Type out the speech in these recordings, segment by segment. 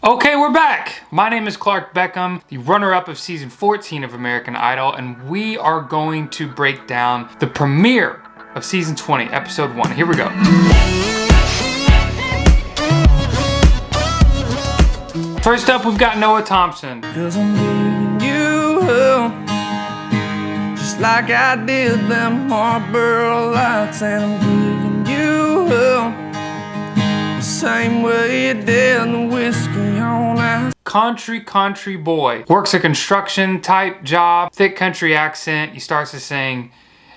Okay, we're back. My name is Clark Beckham, the runner-up of season 14 of American Idol, and we are going to break down the premiere of season 20, episode 1. Here we go. First up, we've got Noah Thompson. 'Cause I'm giving you hell, just like I did them Marlboro Lights, and I'm giving you hell the same way you did the whiskey on ice. Country boy. Works a construction type job, thick country accent. He starts to sing,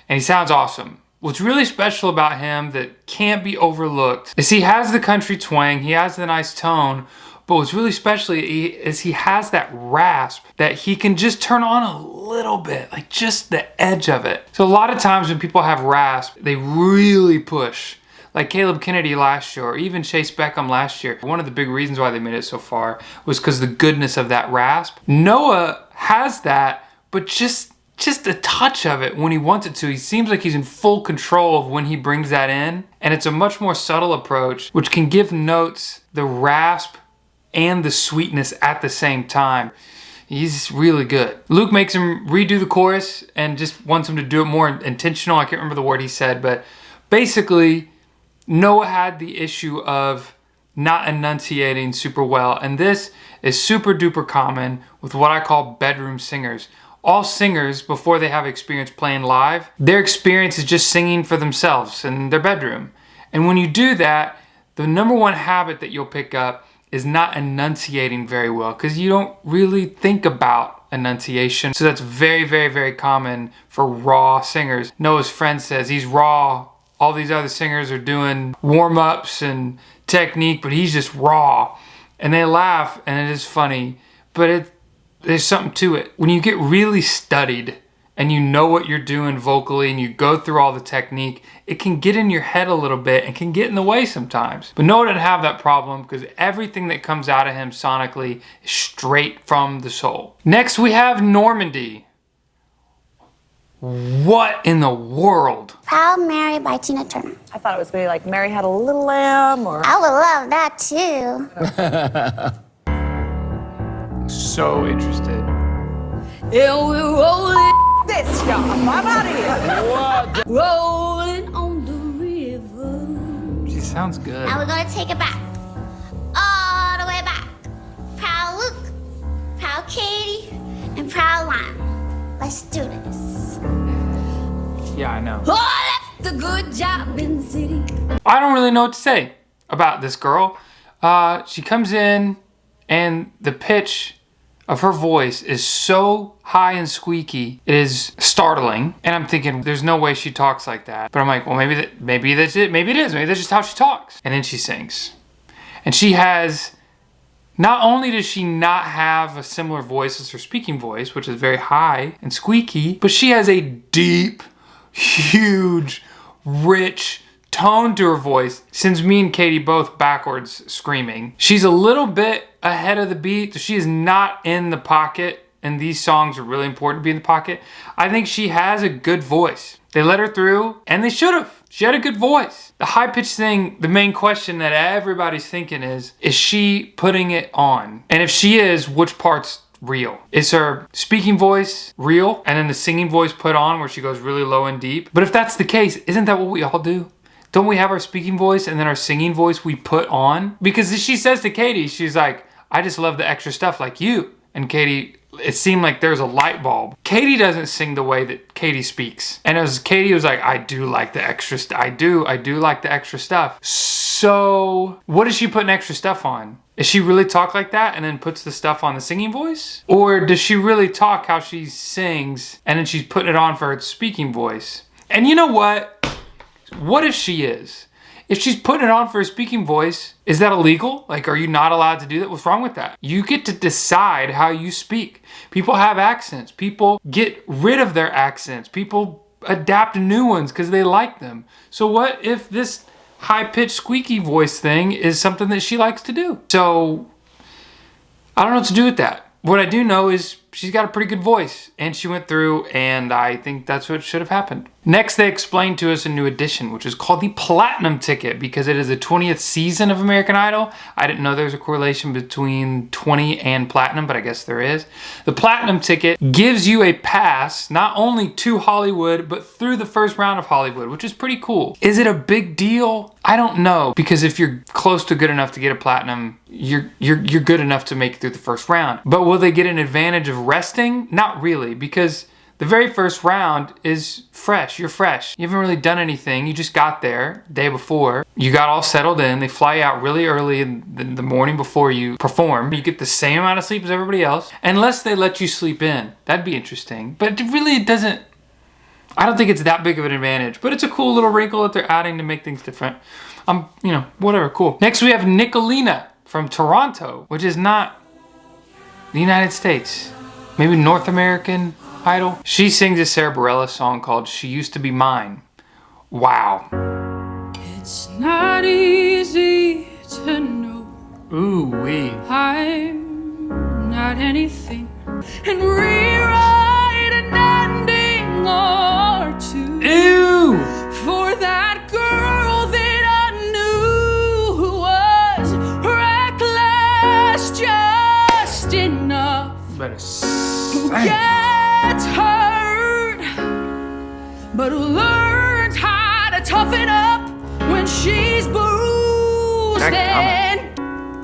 and he sounds awesome. What's really special about him that can't be overlooked is he has the country twang, he has the nice tone, but what's really special is he has that rasp that he can just turn on a little bit, like just the edge of it. So a lot of times when people have rasp, they really push. Like Caleb Kennedy last year, or even Chase Beckham last year. One of the big reasons why they made it so far was because the goodness of that rasp. Noah has that, but just a touch of it when he wants it to. He seems like he's in full control of when he brings that in. And it's a much more subtle approach, which can give notes the rasp and the sweetness at the same time. He's really good. Luke makes him redo the chorus and just wants him to do it more intentional. I can't remember the word he said, but basically, Noah had the issue of not enunciating super well, and this is super duper common with what I call bedroom singers. All singers, before they have experience playing live, their experience is just singing for themselves in their bedroom. And when you do that, the number one habit that you'll pick up is not enunciating very well, because you don't really think about enunciation. So that's very, very, very common for raw singers. Noah's friend says he's raw. All these other singers are doing warm-ups and technique, but he's just raw. And they laugh, and it is funny, but there's something to it. When you get really studied and you know what you're doing vocally and you go through all the technique, it can get in your head a little bit and can get in the way sometimes. But Noah didn't have that problem because everything that comes out of him sonically is straight from the soul. Next, we have Normandy. What in the world? Proud Mary by Tina Turner. I thought it was gonna be like Mary Had a Little Lamb or... I would love that too. So interested. And we're rolling this job. I'm out of here. Rolling on the river. She sounds good. Now we're gonna take it back. All the way back. Proud Luke, proud Katie, and proud Lime. Let's do this. Yeah, I know. Oh, that's the good job in the city. I don't really know what to say about this girl. She comes in and the pitch of her voice is so high and squeaky, it is startling. And I'm thinking, there's no way she talks like that. But I'm like, well, maybe that's it. Maybe it is. Maybe that's just how she talks. And then she sings. And she has, not only does she not have a similar voice as her speaking voice, which is very high and squeaky, but she has a deep, huge, rich tone to her voice. Sends me and Katie both backwards screaming. She's a little bit ahead of the beat. She is not in the pocket, and these songs are really important to be in the pocket. I think she has a good voice. They let her through, and they should have. She had a good voice. The high-pitched thing, the main question that everybody's thinking is she putting it on? And if she is, which part's real? Is her speaking voice real and then the singing voice put on where she goes really low and deep? But if that's the case, isn't that what we all do? Don't we have our speaking voice and then our singing voice we put on? Because she says to Katie, she's like, I just love the extra stuff like you. And Katie, it seemed like there's a light bulb. Katie doesn't sing the way that Katie speaks. And Katie was like, I do like the extra stuff. I do like the extra stuff. So what is she putting extra stuff on? Is she really talk like that and then puts the stuff on the singing voice? Or does she really talk how she sings and then she's putting it on for her speaking voice? And you know what? What if she is? If she's putting it on for her speaking voice, is that illegal? Like, are you not allowed to do that? What's wrong with that? You get to decide how you speak. People have accents. People get rid of their accents. People adapt new ones because they like them. So what if this high-pitched squeaky voice thing is something that she likes to do? So I don't know what to do with that. What I do know is she's got a pretty good voice, and she went through, and I think that's what should have happened. Next, they explained to us a new edition, which is called the Platinum Ticket, because it is the 20th season of American Idol. I didn't know there's a correlation between 20 and Platinum, but I guess there is. The Platinum Ticket gives you a pass, not only to Hollywood, but through the first round of Hollywood, which is pretty cool. Is it a big deal? I don't know, because if you're close to good enough to get a Platinum, you're good enough to make it through the first round. But will they get an advantage of resting? Not really, because the very first round is fresh. You're fresh. You haven't really done anything. You just got there day before. You got all settled in. They fly you out really early in the morning before you perform. You get the same amount of sleep as everybody else, unless they let you sleep in. That'd be interesting. But it doesn't, I don't think it's that big of an advantage, but it's a cool little wrinkle that they're adding to make things different. Whatever, cool. Next we have NICOLINA from Toronto, which is not the United States. Maybe North American Idol. She sings a Sarah Bareilles song called She Used to Be Mine. Wow. It's not easy to know. Ooh wee. I'm not anything. And rewrite an ending or two. Ew! For that girl that I knew was reckless just enough. Better Who gets hurt, but who learns how to toughen up when she's bruised. And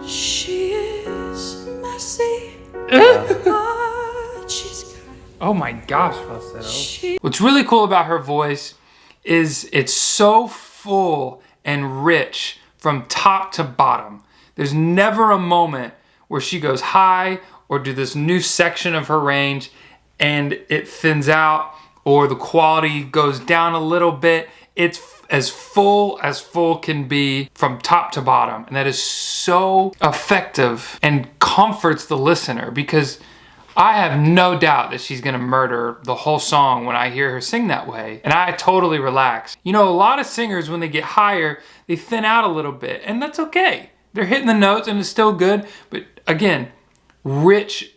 she is messy, but she's kind. Oh my gosh, falsetto. What's really cool about her voice is it's so full and rich from top to bottom. There's never a moment where she goes high or do this new section of her range and it thins out, or the quality goes down a little bit. It's as full can be from top to bottom. And that is so effective and comforts the listener, because I have no doubt that she's gonna murder the whole song when I hear her sing that way. And I totally relax. You know, a lot of singers, when they get higher, they thin out a little bit, and that's okay. They're hitting the notes and it's still good, but again, rich,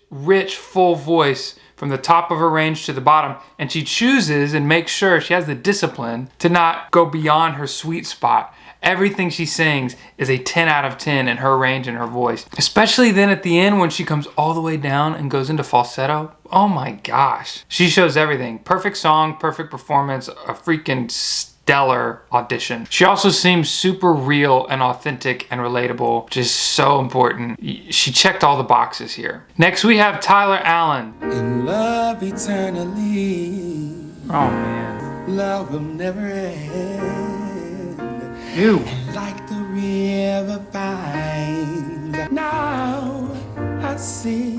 full voice from the top of her range to the bottom, and she chooses and makes sure she has the discipline to not go beyond her sweet spot. Everything she sings is a 10 out of 10 in her range and her voice. Especially then at the end when she comes all the way down and goes into falsetto. Oh my gosh. She shows everything. Perfect song, perfect performance, a freaking stellar audition. She also seems super real and authentic and relatable, which is so important. She checked all the boxes here. Next we have Tyler Allen. In love eternally. Oh man. Love will never end. Ew. And like the river finds. Now I see.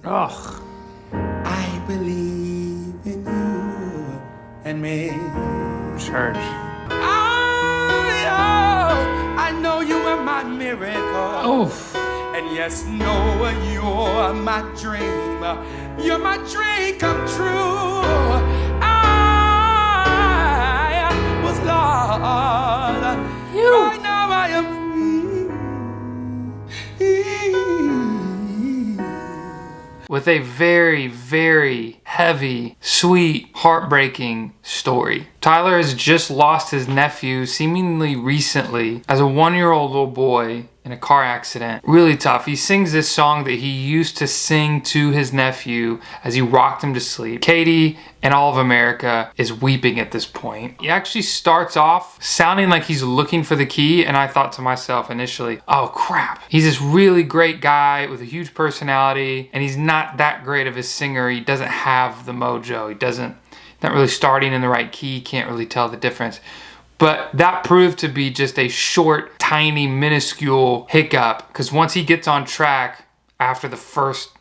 Ugh. I believe in you and me. Church. I know you are my miracle. Oof. And yes, no, you're my dream. You're my dream come true. I was lost. Right now I am free. With a very, very heavy, sweet, heartbreaking story. Tyler has just lost his nephew seemingly recently as a 1-year-old little boy in a car accident. Really tough. He sings this song that he used to sing to his nephew as he rocked him to sleep. Katie and all of America is weeping at this point. He actually starts off sounding like he's looking for the key, and I thought to myself initially, oh crap. He's this really great guy with a huge personality, and he's not that great of a singer. He doesn't have the mojo. Not really starting in the right key, can't really tell the difference. But that proved to be just a short, tiny, minuscule hiccup, because once he gets on track after the first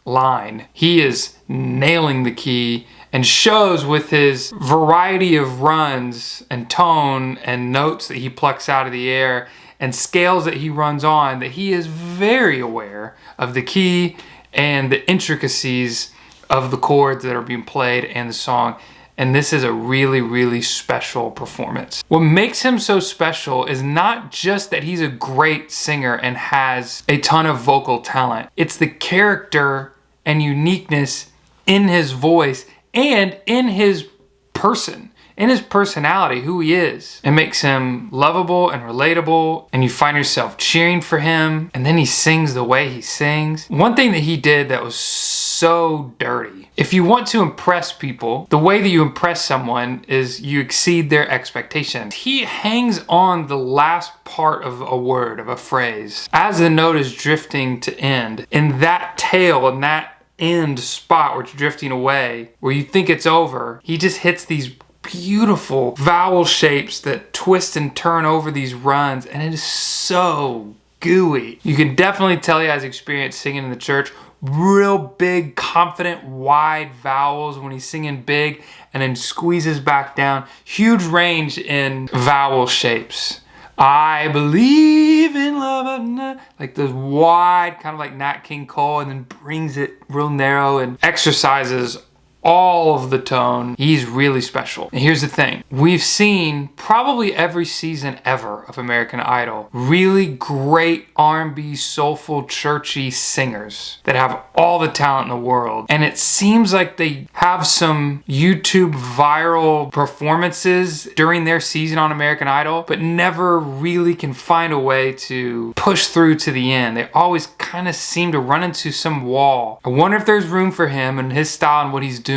line, he is nailing the key and shows with his variety of runs and tone and notes that he plucks out of the air and scales that he runs on that he is very aware of the key and the intricacies of the chords that are being played and the song. and this is a really, really special performance. What makes him so special is not just that he's a great singer and has a ton of vocal talent. It's the character and uniqueness in his voice and in his person, in his personality, who he is. It makes him lovable and relatable, and you find yourself cheering for him, and then he sings the way he sings. One thing that he did that was so dirty. If you want to impress people, the way that you impress someone is you exceed their expectations. He hangs on the last part of a word, of a phrase, as the note is drifting to end. In that tail, in that end spot where it's drifting away, where you think it's over, he just hits these beautiful vowel shapes that twist and turn over these runs, and it is so gooey. You can definitely tell he has experience singing in the church. Real big, confident, wide vowels when he's singing big, and then squeezes back down. Huge range in vowel shapes. I believe in love, like those wide, kind of like Nat King Cole, and then brings it real narrow and exercises all of the tone. He's really special. And here's the thing. We've seen probably every season ever of American Idol really great R&B, soulful, churchy singers that have all the talent in the world. And it seems like they have some YouTube viral performances during their season on American Idol, but never really can find a way to push through to the end. They always kind of seem to run into some wall. I wonder if there's room for him and his style and what he's doing.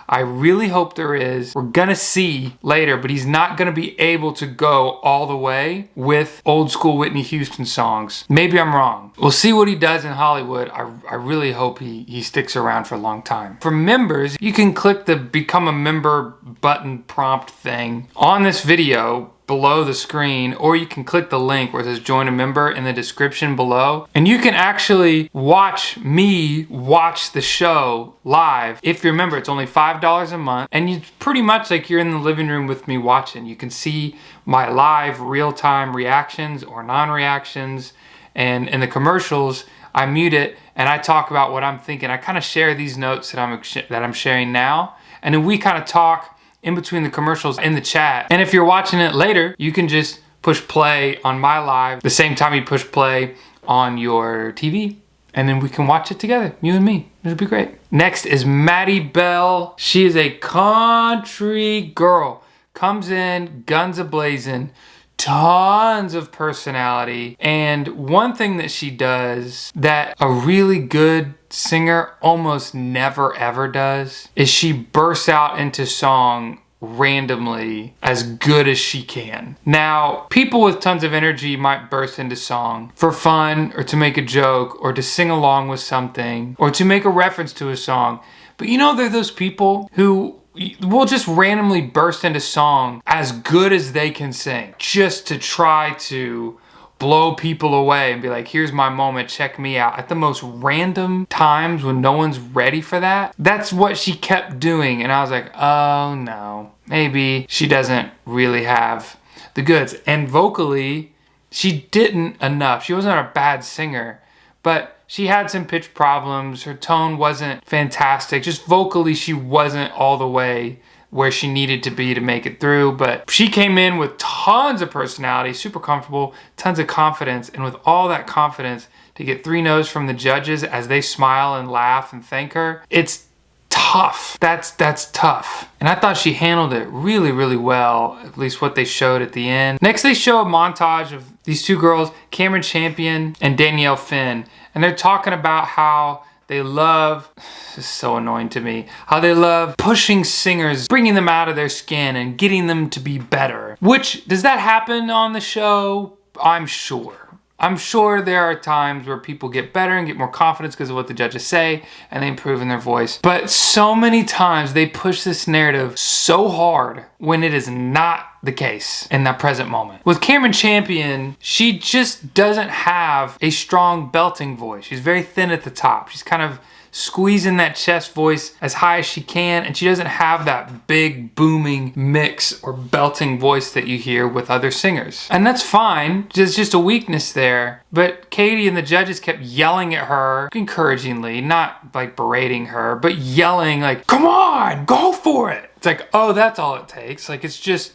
I really hope there is. We're gonna see later, but he's not gonna be able to go all the way with old school Whitney Houston songs. Maybe I'm wrong. We'll see what he does in Hollywood. I really hope he sticks around for a long time. For members, you can click the become a member button prompt thing on this video below the screen, or you can click the link where it says join a member in the description below, and you can actually watch me watch the show live. If you're a member, it's only $5 a month, and it's pretty much like you're in the living room with me watching. You can see my live real-time reactions or non-reactions, and in the commercials I mute it and I talk about what I'm thinking. I kind of share these notes that I'm sharing now, and then we kind of talk in between the commercials in the chat. And if you're watching it later, you can just push play on my live the same time you push play on your TV, and then we can watch it together, you and me. It'll be great. Next is MADDIE Belle. She is a country girl. Comes in, guns a-blazing, tons of personality. And one thing that she does that a really good singer almost never ever does is she bursts out into song randomly as good as she can. Now, people with tons of energy might burst into song for fun or to make a joke or to sing along with something or to make a reference to a song. But you know, there are those people who will just randomly burst into song as good as they can sing just to try to blow people away and be like, here's my moment, check me out, at the most random times when no one's ready for that. That's what she kept doing, and I was like, oh no, maybe she doesn't really have the goods. And vocally, she didn't enough. She wasn't a bad singer, but she had some pitch problems. Her tone wasn't fantastic. Just vocally, she wasn't all the way where she needed to be to make it through, but she came in with tons of personality, super comfortable, tons of confidence, and with all that confidence to get 3 no's from the judges as they smile and laugh and thank her, it's tough. That's tough. And I thought she handled it really, really well, at least what they showed at the end. Next, they show a montage of these 2 girls, Cameron Champion and Danielle Finn, and they're talking about how they love, this is so annoying to me, how they love pushing singers, bringing them out of their skin and getting them to be better. Which, does that happen on the show? I'm sure. I'm sure there are times where people get better and get more confidence because of what the judges say and they improve in their voice. But so many times they push this narrative so hard when it is not the case in that present moment. With Cameron Champion, she just doesn't have a strong belting voice. She's very thin at the top. She's kind of squeezing that chest voice as high as she can, and she doesn't have that big booming mix or belting voice that you hear with other singers. And that's fine, there's just a weakness there. But Katie and the judges kept yelling at her encouragingly, not like berating her, but yelling like, come on, go for it. It's like, oh, that's all it takes. Like, it's just,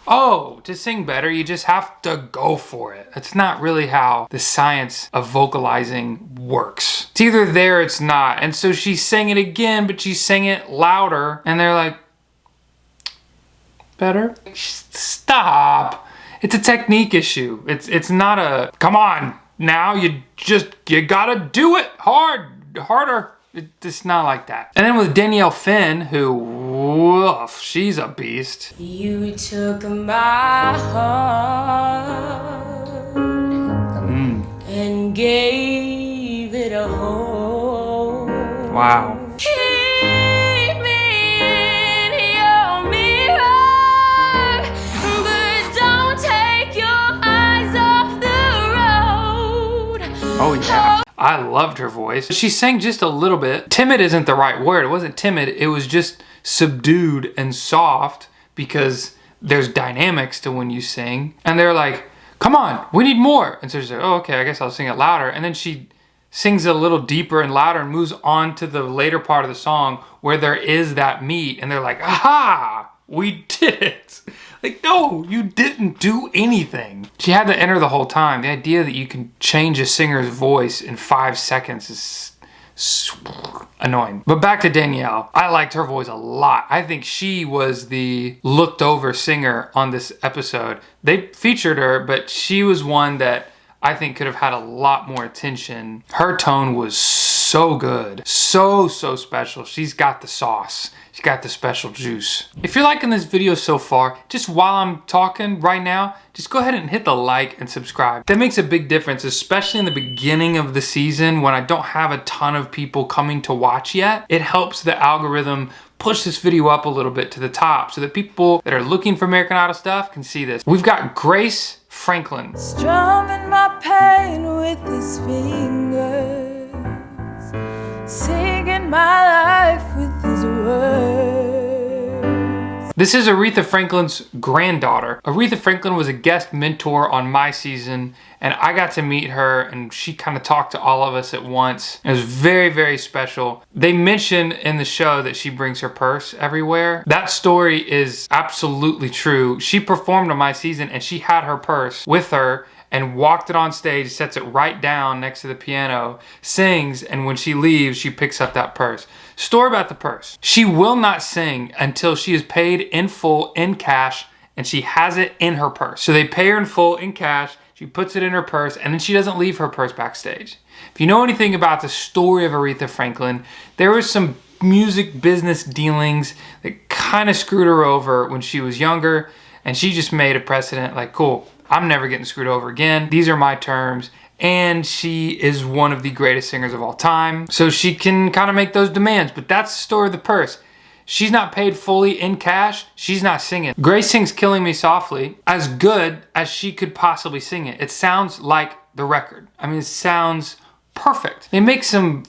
oh, to sing better, you just have to go for it. That's not really how the science of vocalizing works. It's either there or it's not. And so she sang it again, but she sang it louder. And they're like, better? Stop. It's a technique issue. It's not a, come on, now you gotta do it harder. It's not like that. And then with Danielle Finn, who, woof, she's a beast. You took my heart and gave it a hold. Wow. Keep me in your mirror, but don't take your eyes off the road. Oh yeah. I loved her voice. She sang just a little bit. Timid isn't the right word. It wasn't timid. It was just subdued and soft because there's dynamics to when you sing. And they're like, come on, we need more. And so she's like, oh, okay, I guess I'll sing it louder. And then she sings it a little deeper and louder and moves on to the later part of the song where there is that meat. And they're like, aha, we did it. Like, no, you didn't do anything. She had to enter the whole time. The idea that you can change a singer's voice in 5 seconds is annoying. But back to Danielle. I liked her voice a lot. I think she was the looked over singer on this episode. They featured her, but she was one that I think could have had a lot more attention. Her tone was so good. So special. She's got the sauce. She's got the special juice. If you're liking this video so far, just while I'm talking right now, just go ahead and hit the like and subscribe. That makes a big difference, especially in the beginning of the season when I don't have a ton of people coming to watch yet. It helps the algorithm push this video up a little bit to the top so that people that are looking for American Idol stuff can see this. We've got Grace Franklin. Strumming my pain with his fingers, singing my life with his words. This is Aretha Franklin's granddaughter. Aretha Franklin was a guest mentor on my season, and I got to meet her, and she kind of talked to all of us at once. It was very special. They mention in the show that she brings her purse everywhere. That story is absolutely true. She performed on my season, and she had her purse with her and walked it on stage, sets it right down next to the piano, sings, and when she leaves, she picks up that purse. Story about the purse. She will not sing until she is paid in full in cash and she has it in her purse. So they pay her in full in cash, she puts it in her purse, and then she doesn't leave her purse backstage. If you know anything about the story of Aretha Franklin, there was some music business dealings that kind of screwed her over when she was younger, and she just made a precedent like, cool, I'm never getting screwed over again. These are my terms. And she is one of the greatest singers of all time. So she can kind of make those demands, but that's the story of the purse. She's not paid fully in cash, she's not singing. Grace sings Killing Me Softly as good as she could possibly sing it. It sounds like the record. I mean, it sounds perfect. They make some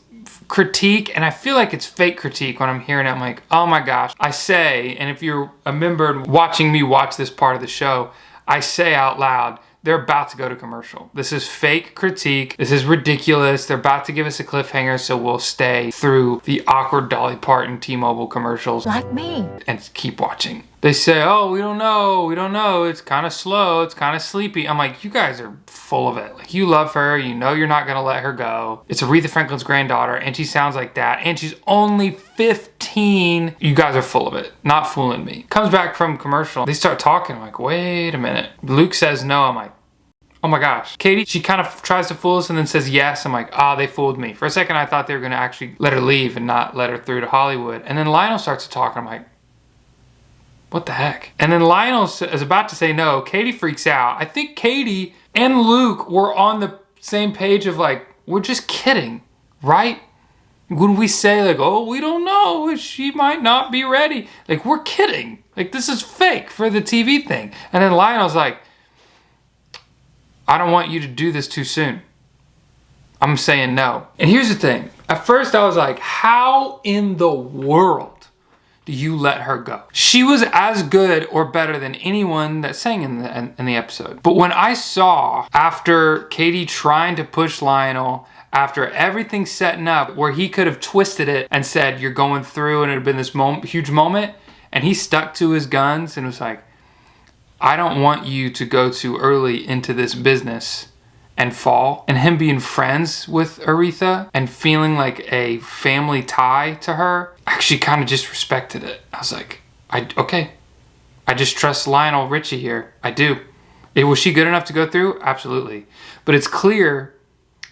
critique, and I feel like it's fake critique when I'm hearing it. I'm like, oh my gosh. I say, and if you're a member watching me watch this part of the show, I say out loud, they're about to go to commercial. This is fake critique. This is ridiculous. They're about to give us a cliffhanger, so we'll stay through the awkward Dolly Parton T-Mobile commercials. Like me. And keep watching. They say, oh, we don't know. It's kind of slow. It's kind of sleepy. I'm like, you guys are full of it. Like, you love her. You know you're not going to let her go. It's Aretha Franklin's granddaughter, and she sounds like that. And she's only 15. You guys are full of it. Not fooling me. Comes back from commercial. They start talking. I'm like, wait a minute. Luke says no. I'm like, oh my gosh. Katie, she kind of tries to fool us and then says yes. I'm like, they fooled me. For a second, I thought they were going to actually let her leave and not let her through to Hollywood. And then Lionel starts to talk. I'm like, what the heck? And then Lionel is about to say no. Katie freaks out. I think Katie and Luke were on the same page of like, we're just kidding, right? When we say like, oh, we don't know, she might not be ready. Like, we're kidding. Like, this is fake for the TV thing. And then Lionel's like, I don't want you to do this too soon. I'm saying no. And here's the thing. At first I was like, how in the world do you let her go? She was as good or better than anyone that sang in the episode. But when I saw, after Katie trying to push Lionel, after everything setting up where he could have twisted it and said, you're going through, and it had been this huge moment, and he stuck to his guns and was like, I don't want you to go too early into this business and fall. And him being friends with Aretha and feeling like a family tie to her, I actually kind of just respected it. I was like, okay, I just trust Lionel Richie here. I do. Was she good enough to go through? Absolutely. But it's clear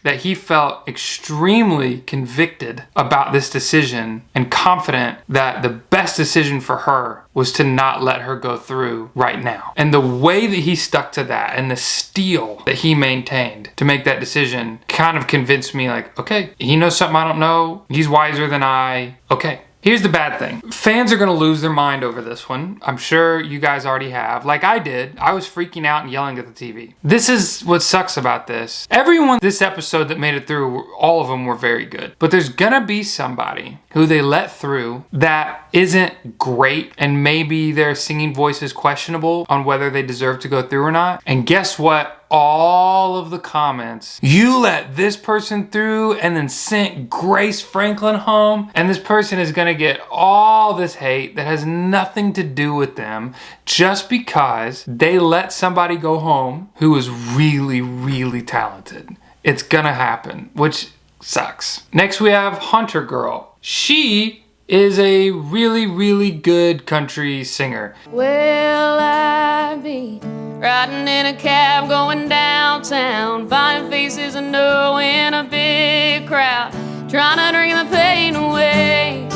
that he felt extremely convicted about this decision and confident that the best decision for her was to not let her go through right now. And the way that he stuck to that and the steel that he maintained to make that decision kind of convinced me, like, okay, he knows something I don't know. He's wiser than I. Okay. Here's the bad thing. Fans are gonna lose their mind over this one. I'm sure you guys already have. Like I did. I was freaking out and yelling at the TV. This is what sucks about this. Everyone this episode that made it through, all of them were very good. But there's gonna be somebody who they let through that isn't great, and maybe their singing voice is questionable on whether they deserve to go through or not. And guess what? All of the comments, you let this person through and then sent Grace Franklin home, and this person is gonna get all this hate that has nothing to do with them just because they let somebody go home who is really, really talented. It's gonna happen, which sucks. Next we have HUNTERGIRL. She is a really, really good country singer. Will I be riding in a cab going downtown, finding faces I know in a big crowd, trying to drink the pain away?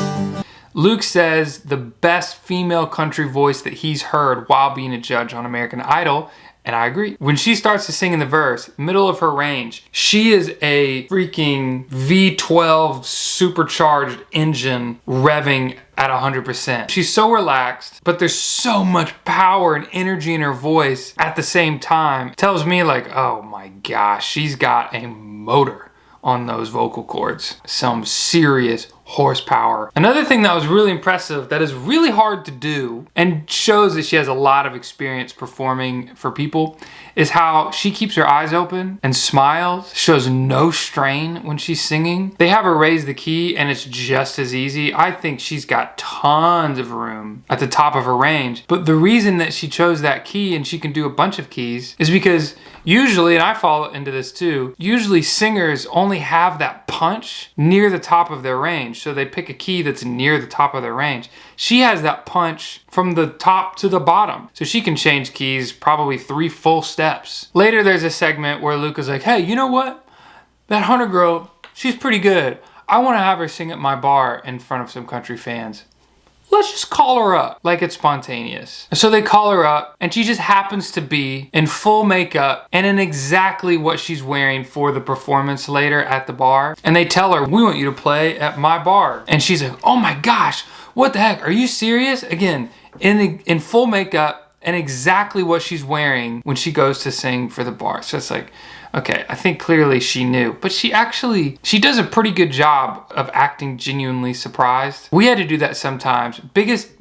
Luke says the best female country voice that he's heard while being a judge on American Idol, and I agree. When she starts to sing in the verse, middle of her range, she is a freaking V12 supercharged engine revving at 100%. She's so relaxed, but there's so much power and energy in her voice at the same time. It tells me like, oh my gosh, she's got a motor on those vocal cords. Some serious horsepower. Another thing that was really impressive that is really hard to do and shows that she has a lot of experience performing for people is how she keeps her eyes open and smiles, shows no strain when she's singing. They have her raise the key and it's just as easy. I think she's got tons of room at the top of her range, but the reason that she chose that key and she can do a bunch of keys is because usually, and I fall into this too, usually singers only have that punch near the top of their range. So they pick a key that's near the top of their range. She has that punch from the top to the bottom. So she can change keys probably 3 full steps. Later there's a segment where Luke is like, hey, you know what? That HUNTERGIRL, she's pretty good. I want to have her sing at my bar in front of some country fans. Let's just call her up like it's spontaneous. So they call her up and she just happens to be in full makeup and in exactly what she's wearing for the performance later at the bar. And they tell her, we want you to play at my bar. And she's like, oh my gosh, what the heck? Are you serious? Again, in full makeup and exactly what she's wearing when she goes to sing for the bar. So it's like, okay, I think clearly she knew, but she does a pretty good job of acting genuinely surprised. We had to do that sometimes. Biggest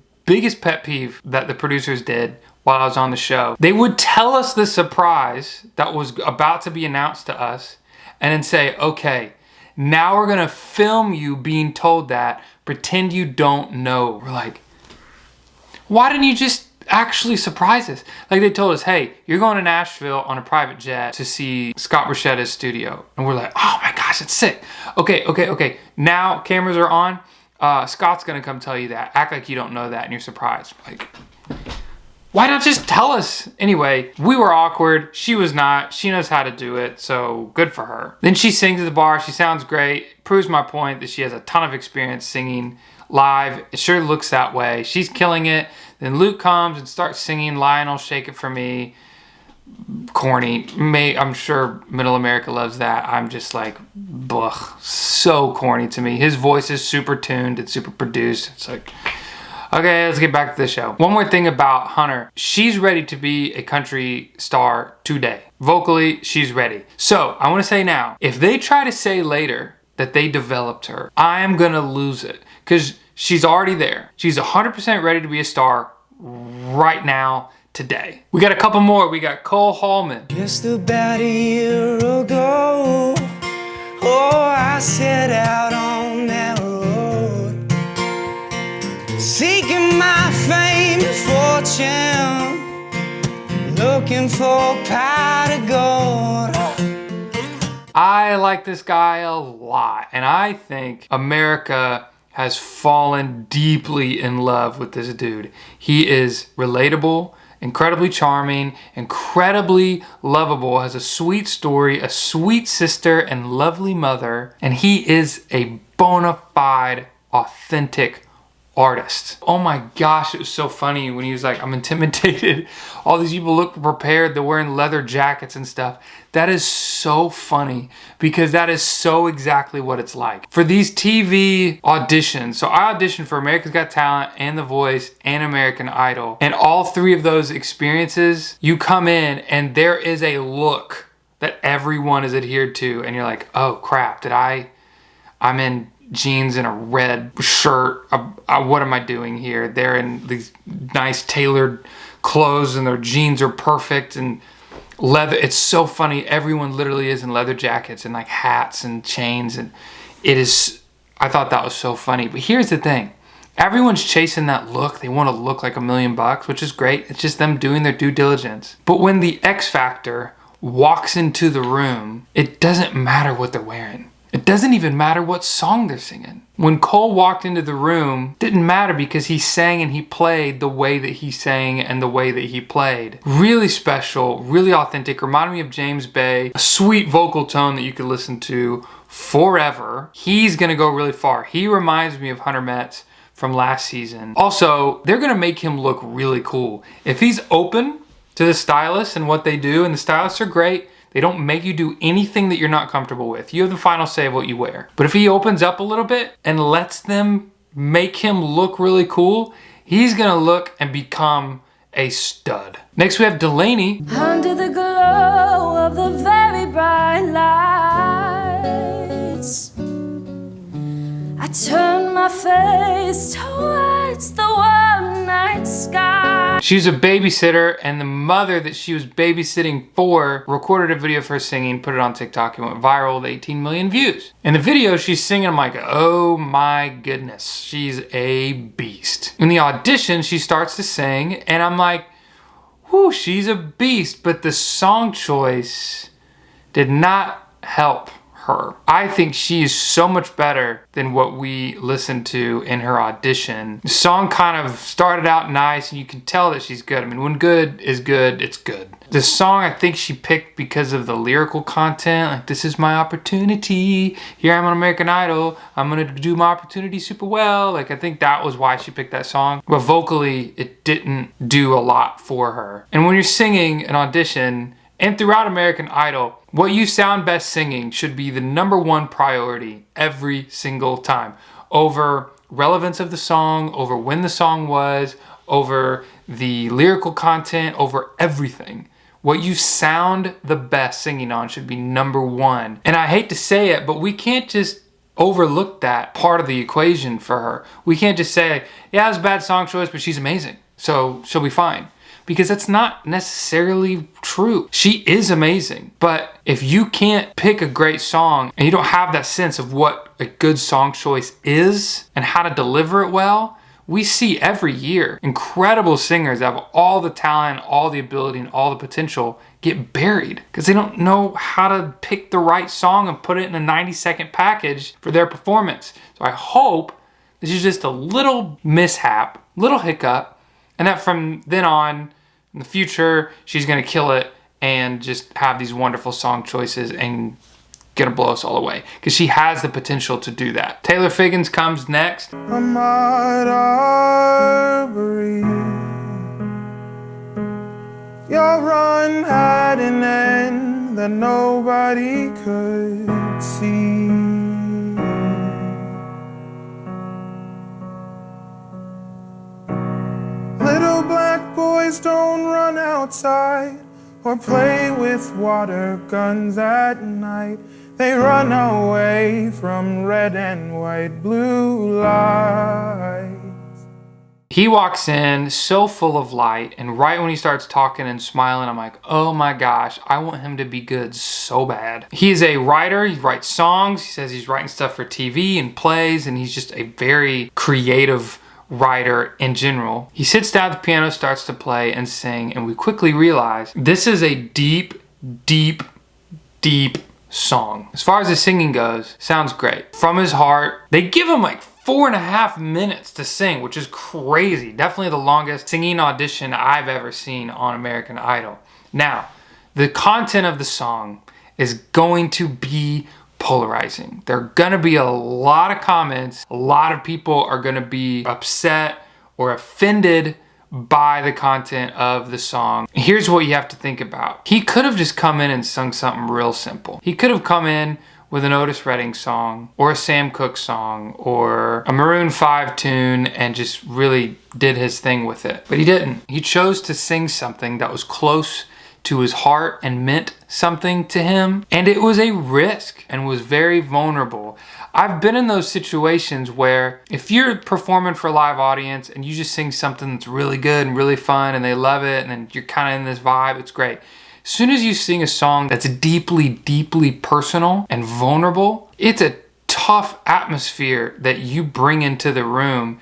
pet peeve that the producers did while I was on the show. They would tell us the surprise that was about to be announced to us and then say, okay, now we're gonna film you being told that, pretend you don't know. We're like, why didn't you just actually surprise us? Like they told us, hey, you're going to Nashville on a private jet to see Scott Borchetta's studio. And we're like, oh my gosh, it's sick. Okay. Now cameras are on. Scott's gonna come tell you that. Act like you don't know that and you're surprised. Like, why not just tell us? Anyway, we were awkward. She was not. She knows how to do it, so good for her. Then she sings at the bar. She sounds great. Proves my point that she has a ton of experience singing live. It sure looks that way. She's killing it. Then Luke comes and starts singing Lionel, Shake It For Me. Corny. I'm sure Middle America loves that. I'm just like, blech. So corny to me. His voice is super tuned. It's super produced. It's like, okay, let's get back to the show. One more thing about Hunter. She's ready to be a country star today. Vocally, she's ready. So I want to say now, if they try to say later that they developed her, I am gonna lose it. Because she's already there. She's 100% ready to be a star right now, today. We got a couple more. We got Cole HALLMAN. Just about a year ago, oh, I set out on that road, seeking my fame and fortune, looking for pot of gold. I like this guy a lot, and I think America has fallen deeply in love with this dude. He is relatable, incredibly charming, incredibly lovable, has a sweet story, a sweet sister, and lovely mother, and he is a bona fide, authentic artist. Oh my gosh, it was so funny when he was like, I'm intimidated. All these people look prepared. They're wearing leather jackets and stuff. That is so funny because that is so exactly what it's like. For these TV auditions, so I auditioned for America's Got Talent and The Voice and American Idol. And all three of those experiences, you come in and there is a look that everyone is adhered to. And you're like, oh crap, I'm in jeans and a red shirt. What am I doing here? They're in these nice tailored clothes and their jeans are perfect and leather. It's so funny. Everyone literally is in leather jackets and like hats and chains, and I thought that was so funny. But here's the thing. Everyone's chasing that look. They want to look like $1 million, which is great. It's just them doing their due diligence. But when the X Factor walks into the room, it doesn't matter what they're wearing. It doesn't even matter what song they're singing. When Cole walked into the room, it didn't matter because he sang and he played the way that he sang and the way that he played. Really special, really authentic, reminded me of James Bay. A sweet vocal tone that you could listen to forever. He's gonna go really far. He reminds me of Hunter Metz from last season. Also, they're gonna make him look really cool. If he's open to the stylists and what they do, and the stylists are great, they don't make you do anything that you're not comfortable with. You have the final say of what you wear. But if he opens up a little bit and lets them make him look really cool, he's gonna look and become a stud. Next we have DELANEY. Under the glow of the very bright lights, I turn my face towards the warm night sky. She's a babysitter, and the mother that she was babysitting for recorded a video of her singing, put it on TikTok, and went viral with 18 million views. In the video, she's singing, I'm like, oh my goodness, she's a beast. In the audition, she starts to sing, and I'm like, whoo, she's a beast, but the song choice did not help her. I think she is so much better than what we listened to in her audition. The song kind of started out nice and you can tell that she's good. I mean, when good is good, it's good. The song I think she picked because of the lyrical content, like this is my opportunity, here I'm on American Idol, I'm gonna do my opportunity super well. Like I think that was why she picked that song. But vocally, it didn't do a lot for her. And when you're singing an audition, and throughout American Idol, what you sound best singing should be the #1 priority every single time. Over relevance of the song, over when the song was, over the lyrical content, over everything. What you sound the best singing on should be #1. And I hate to say it, but we can't just overlook that part of the equation for her. We can't just say, yeah, it was a bad song choice, but she's amazing, so she'll be fine. Because that's not necessarily true. She is amazing, but if you can't pick a great song and you don't have that sense of what a good song choice is and how to deliver it well, we see every year incredible singers that have all the talent, all the ability, and all the potential get buried because they don't know how to pick the right song and put it in a 90-second package for their performance. So I hope this is just a little mishap, little hiccup, and that from then on, in the future, she's gonna kill it and just have these wonderful song choices and gonna blow us all away. Because she has the potential to do that. Taylor Fagins comes next. I'm at Arbery. Your run had an end that nobody could see. Little black boys don't run outside or play with water guns at night. They run away from red and white blue lights. He walks in so full of light, and right when he starts talking and smiling, I'm like, oh my gosh, I want him to be good so bad. He is a writer, he writes songs, he says he's writing stuff for TV and plays, and he's just a very creative writer in general. He sits down at the piano, starts to play and sing, and we quickly realize this is a deep, deep, deep song. As far as the singing goes, sounds great. From his heart. They give him like 4.5 minutes to sing, which is crazy. Definitely the longest singing audition I've ever seen on American Idol. Now, the content of the song is going to be polarizing. There are gonna be a lot of comments. A lot of people are gonna be upset or offended by the content of the song. Here's what you have to think about. He could have just come in and sung something real simple. He could have come in with an Otis Redding song or a Sam Cooke song or a Maroon 5 tune and just really did his thing with it. But he didn't. He chose to sing something that was close to his heart and meant something to him. And it was a risk and was very vulnerable. I've been in those situations where if you're performing for a live audience and you just sing something that's really good and really fun and they love it and then you're kind of in this vibe, it's great. As soon as you sing a song that's deeply, deeply personal and vulnerable, it's a tough atmosphere that you bring into the room.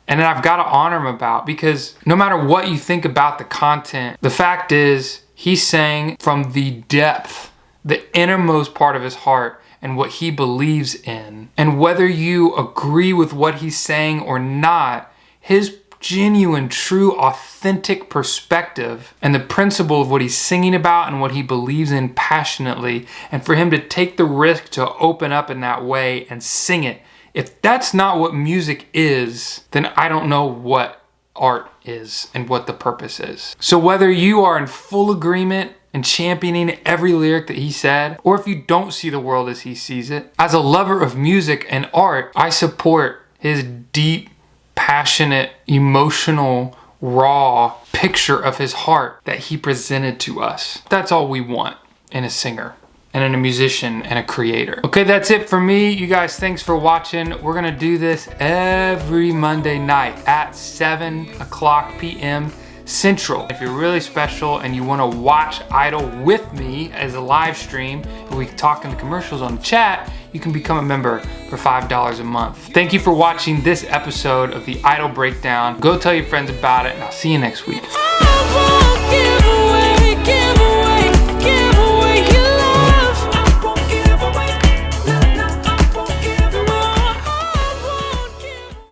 And then I've got to honor him about, because no matter what you think about the content, the fact is he sang from the depth, the innermost part of his heart and what he believes in. And whether you agree with what he's saying or not, his genuine, true, authentic perspective and the principle of what he's singing about and what he believes in passionately, and for him to take the risk to open up in that way and sing it. If that's not what music is, then I don't know what art is and what the purpose is. So whether you are in full agreement and championing every lyric that he said, or if you don't see the world as he sees it, as a lover of music and art, I support his deep, passionate, emotional, raw picture of his heart that he presented to us. That's all we want in a singer and in a musician and a creator. Okay, that's it for me. You guys, thanks for watching. We're gonna do this every Monday night at 7:00 p.m. Central. If you're really special and you want to watch Idol with me as a live stream, and we can talk in the commercials on the chat, you can become a member for $5 a month. Thank you for watching this episode of the Idol Breakdown. Go tell your friends about it, and I'll see you next week.